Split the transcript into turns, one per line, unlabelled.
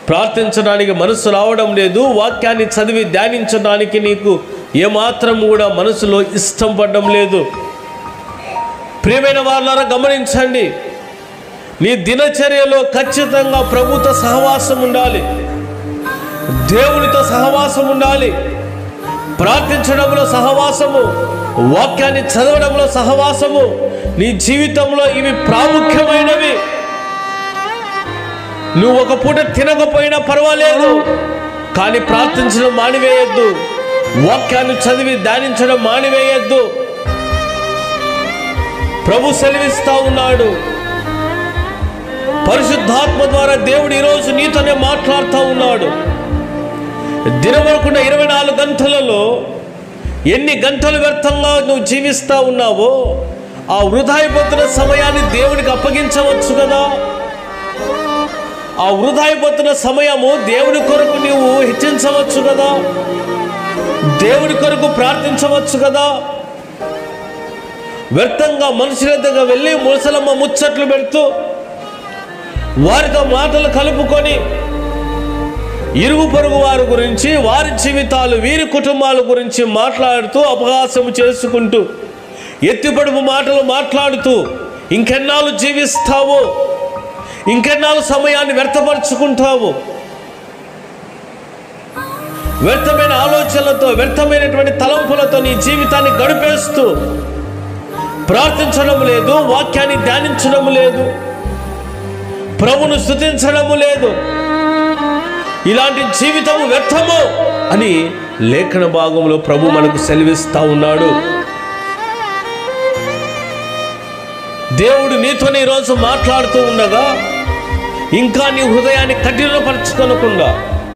ప్రార్థించడానికి మనసు రావడం లేదు. వాక్యాన్ని చదివి ధ్యానించడానికి నీకు ఏమాత్రం కూడా మనసులో ఇష్టం పడడం లేదు. ప్రియమైన వారులారా, గమనించండి. నీ దినచర్యలో ఖచ్చితంగా ప్రభుతో సహవాసం ఉండాలి, దేవునితో సహవాసం ఉండాలి. ప్రార్థించడంలో సహవాసము, వాక్యాన్ని చదవడంలో సహవాసము, నీ జీవితంలో ఇవి ప్రాముఖ్యమైనవి. నువ్వు ఒక పూట తినకపోయినా పర్వాలేదు, కానీ ప్రార్థించడం మానివేయద్దు, వాక్యాన్ని చదివి ధ్యానించడం మానివేయద్దు. ప్రభు సెలవిస్తా ఉన్నాడు. పరిశుద్ధాత్మ ద్వారా దేవుడు ఈరోజు నీతోనే మాట్లాడుతూ ఉన్నాడు. దినమనుకున్న 24 గంటలలో ఎన్ని గంటలు వ్యర్థంగా నువ్వు జీవిస్తూ ఉన్నావో ఆ వృధా అయిపోతున్న సమయాన్ని దేవునికి అప్పగించవచ్చు కదా. ఆ వృధా అయిపోతున్న సమయము దేవుని కొరకు నీవు హెచ్చించవచ్చు కదా, దేవుని కొరకు ప్రార్థించవచ్చు కదా. వ్యర్థంగా మనుషుల దగ్గర వెళ్ళి ముసలమ్మ ముచ్చట్లు పెడుతూ వారితో మాటలు కలుపుకొని ఇరుగు పొరుగు వారి గురించి, వారి జీవితాలు, వీరి కుటుంబాల గురించి మాట్లాడుతూ అపహాస్యం చేసుకుంటూ ఎత్తిపడుపు మాటలు మాట్లాడుతూ ఇంకెన్నాళ్ళు జీవిస్తావు, ఇంకెన్నాళ్ళు సమయాన్ని వ్యర్థపరుచుకుంటావు. వ్యర్థమైన ఆలోచనలతో, వ్యర్థమైనటువంటి తలంపులతో నీ జీవితాన్ని గడిపేస్తూ ప్రార్థించడం లేదు, వాక్యాన్ని ధ్యానించడం లేదు, ప్రభును స్తుతించడము లేదు. ఇలాంటి జీవితం వ్యర్థము అని లేఖన భాగంలో ప్రభు మనకు సెలవిస్తా ఉన్నాడు. దేవుడు నీతోనే ఈరోజు మాట్లాడుతూ ఉండగా ఇంకా నీ హృదయాన్ని కఠినపరచుకోనకుండా